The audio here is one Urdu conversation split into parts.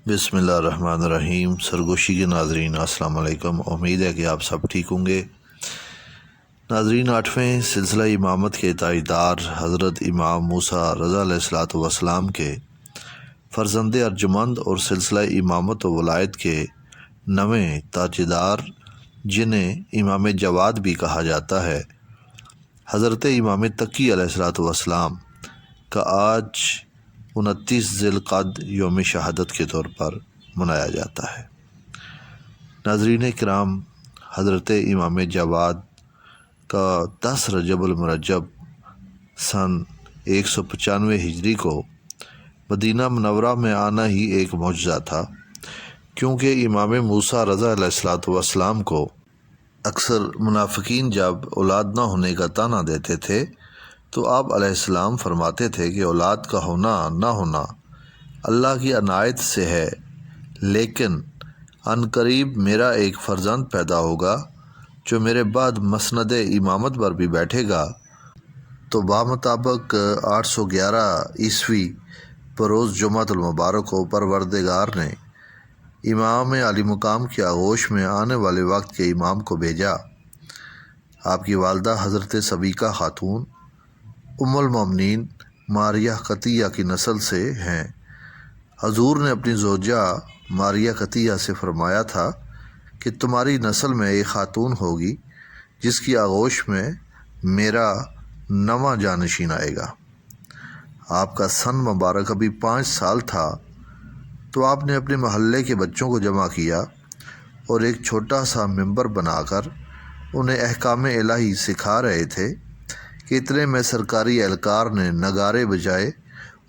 بسم اللہ الرحمن الرحیم۔ سرگوشی کے ناظرین السلام علیکم، امید ہے کہ آپ سب ٹھیک ہوں گے۔ ناظرین، 8ویں سلسلہ امامت کے تاجدار حضرت امام موسیٰ رضا علیہ الصلوۃ والسلام کے فرزند ارجمند اور سلسلہ امامت و ولایت کے 9ویں تاجدار، جنہیں امام جواد بھی کہا جاتا ہے، حضرت امام تقی علیہ الصلوۃ والسلام کا آج 29 ذی القعدہ یوم شہادت کے طور پر منایا جاتا ہے۔ ناظرین کرام، حضرت امام جواد کا 10 رجب المرجب سن 195 ہجری کو مدینہ منورہ میں آنا ہی ایک معجزہ تھا، کیونکہ امام موسیٰ رضا علیہ الصلوۃ والسلام کو اکثر منافقین جب اولاد نہ ہونے کا طعنہ دیتے تھے تو آپ علیہ السلام فرماتے تھے کہ اولاد کا ہونا نہ ہونا اللہ کی عنایت سے ہے، لیکن عن قریب میرا ایک فرزند پیدا ہوگا جو میرے بعد مسند امامت پر بھی بیٹھے گا۔ تو بمطابق 811 عیسوی بروز جمعۃ المبارک کو پروردگار نے امام علی مقام کی آغوش میں آنے والے وقت کے امام کو بھیجا۔ آپ کی والدہ حضرت صبیکہ خاتون ام المومنین ماریہ قطیہ کی نسل سے ہیں۔ حضور نے اپنی زوجہ ماریہ قطیہ سے فرمایا تھا کہ تمہاری نسل میں ایک خاتون ہوگی جس کی آغوش میں میرا نواں جانشین آئے گا۔ آپ کا سن مبارک ابھی 5 سال تھا تو آپ نے اپنے محلے کے بچوں کو جمع کیا اور ایک چھوٹا سا ممبر بنا کر انہیں احکام الہی سکھا رہے تھے کہ اتنے میں سرکاری اہلکار نے نگارے بجائے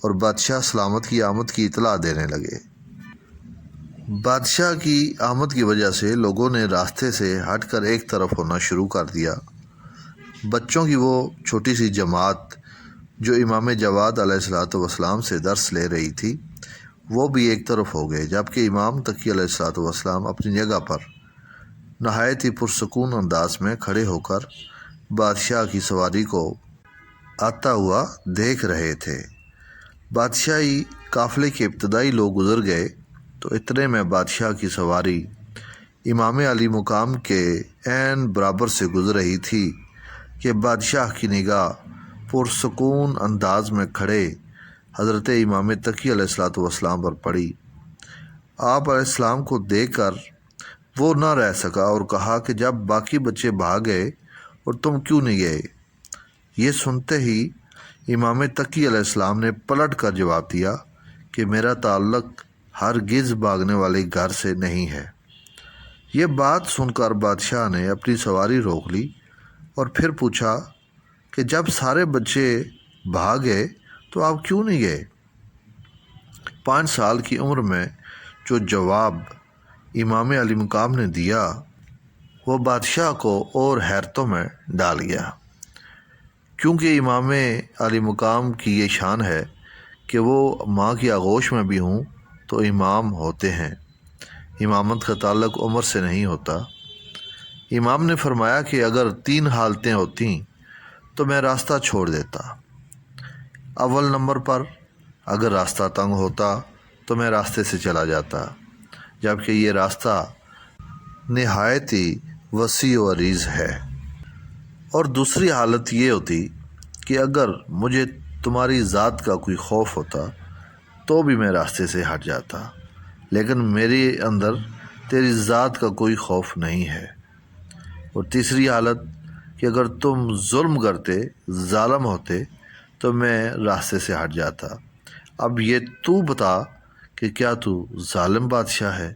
اور بادشاہ سلامت کی آمد کی اطلاع دینے لگے۔ بادشاہ کی آمد کی وجہ سے لوگوں نے راستے سے ہٹ کر ایک طرف ہونا شروع کر دیا۔ بچوں کی وہ چھوٹی سی جماعت جو امام جواد علیہ الصلوۃ والسلام سے درس لے رہی تھی وہ بھی ایک طرف ہو گئے، جبکہ امام تقی علیہ الصلوۃ والسلام اپنی جگہ پر نہایت ہی پرسکون انداز میں کھڑے ہو کر بادشاہ کی سواری کو آتا ہوا دیکھ رہے تھے۔ بادشاہی قافلے کے ابتدائی لوگ گزر گئے تو اتنے میں بادشاہ کی سواری امام علی مقام کے عین برابر سے گزر رہی تھی کہ بادشاہ کی نگاہ پرسکون انداز میں کھڑے حضرت امام تقی علیہ الصلوۃ والسلام پر پڑی۔ آپ علیہ السلام کو دیکھ کر وہ نہ رہ سکا اور کہا کہ جب باقی بچے بھاگ گئے اور تم کیوں نہیں گئے؟ یہ سنتے ہی امام تقی علیہ السلام نے پلٹ کر جواب دیا کہ میرا تعلق ہرگز بھاگنے والے گھر سے نہیں ہے۔ یہ بات سن کر بادشاہ نے اپنی سواری روک لی اور پھر پوچھا کہ جب سارے بچے بھاگ گئے تو آپ کیوں نہیں گئے؟ 5 سال کی عمر میں جو جواب امام علی مقام نے دیا وہ بادشاہ کو اور حیرتوں میں ڈال گیا، کیونکہ امام علی مقام کی یہ شان ہے کہ وہ ماں کی آغوش میں بھی ہوں تو امام ہوتے ہیں۔ امامت کا تعلق عمر سے نہیں ہوتا۔ امام نے فرمایا کہ اگر 3 حالتیں ہوتیں تو میں راستہ چھوڑ دیتا۔ اول نمبر پر اگر راستہ تنگ ہوتا تو میں راستے سے چلا جاتا، جبکہ یہ راستہ نہایت ہی وسیع و عریض ہے۔ اور دوسری حالت یہ ہوتی کہ اگر مجھے تمہاری ذات کا کوئی خوف ہوتا تو بھی میں راستے سے ہٹ جاتا، لیکن میرے اندر تیری ذات کا کوئی خوف نہیں ہے۔ اور تیسری حالت کہ اگر تم ظلم کرتے، ظالم ہوتے تو میں راستے سے ہٹ جاتا۔ اب یہ تو بتا کہ کیا تو ظالم بادشاہ ہے؟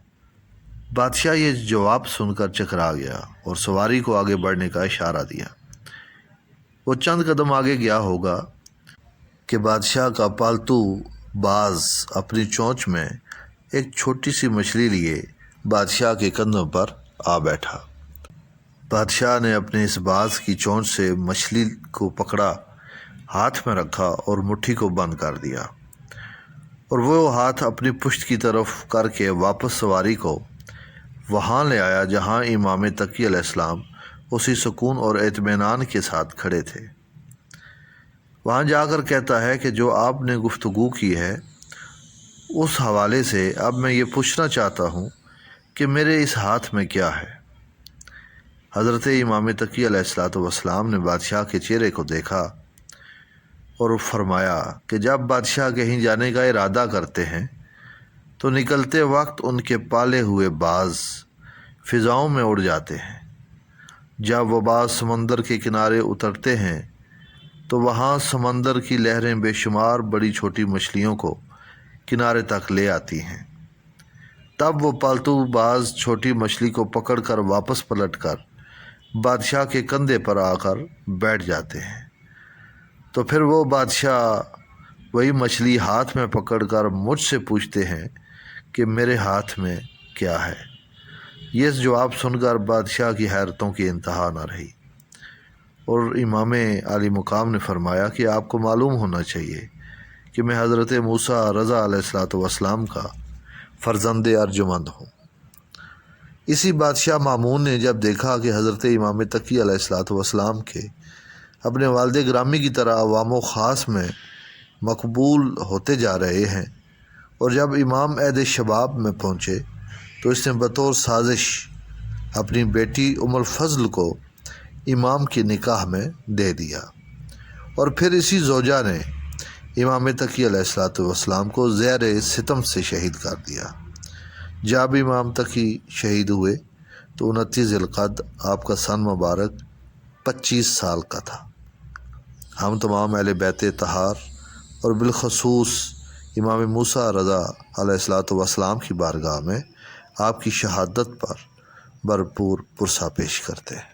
بادشاہ یہ جواب سن کر چکرا گیا اور سواری کو آگے بڑھنے کا اشارہ دیا۔ وہ چند قدم آگے گیا ہوگا کہ بادشاہ کا پالتو باز اپنی چونچ میں ایک چھوٹی سی مچھلی لیے بادشاہ کے کندھوں پر آ بیٹھا۔ بادشاہ نے اپنے اس باز کی چونچ سے مچھلی کو پکڑا، ہاتھ میں رکھا اور مٹھی کو بند کر دیا، اور وہ ہاتھ اپنی پشت کی طرف کر کے واپس سواری کو وہاں لے آیا جہاں امام تقی علیہ السلام اسی سکون اور اطمینان کے ساتھ کھڑے تھے۔ وہاں جا کر کہتا ہے کہ جو آپ نے گفتگو کی ہے اس حوالے سے اب میں یہ پوچھنا چاہتا ہوں کہ میرے اس ہاتھ میں کیا ہے؟ حضرت امام تقی علیہ الصلوۃ والسلام نے بادشاہ کے چہرے کو دیکھا اور فرمایا کہ جب بادشاہ کہیں جانے کا ارادہ کرتے ہیں تو نکلتے وقت ان کے پالے ہوئے باز فضاؤں میں اڑ جاتے ہیں۔ جب وہ باز سمندر کے کنارے اترتے ہیں تو وہاں سمندر کی لہریں بے شمار بڑی چھوٹی مچھلیوں کو کنارے تک لے آتی ہیں۔ تب وہ پالتو باز چھوٹی مچھلی کو پکڑ کر واپس پلٹ کر بادشاہ کے کندھے پر آ کر بیٹھ جاتے ہیں۔ تو پھر وہ بادشاہ وہی مچھلی ہاتھ میں پکڑ کر مجھ سے پوچھتے ہیں کہ میرے ہاتھ میں کیا ہے؟ یہ جواب سن کر بادشاہ کی حیرتوں کی انتہا نہ رہی، اور امام عالی مقام نے فرمایا کہ آپ کو معلوم ہونا چاہیے کہ میں حضرت موسیٰ رضا علیہ الصلوۃ والسلام کا فرزند ارجمند ہوں۔ اسی بادشاہ مامون نے جب دیکھا کہ حضرت امام تقی علیہ الصلوۃ والسلام کے اپنے والد گرامی کی طرح عوام و خاص میں مقبول ہوتے جا رہے ہیں، اور جب امام عہد شباب میں پہنچے تو اس نے بطور سازش اپنی بیٹی ام الفضل کو امام کی نکاح میں دے دیا، اور پھر اسی زوجہ نے امام تقی علیہ الصلوۃ والسلام کو زیر ستم سے شہید کر دیا۔ جب امام تقی شہید ہوئے تو 29 ذی القعدہ آپ کا سن مبارک 25 سال کا تھا۔ ہم تمام اہل بیت طہار اور بالخصوص امام موسیٰ رضا علیہ الصلوۃ والسلام کی بارگاہ میں آپ کی شہادت پر بھرپور پرسہ پیش کرتے ہیں۔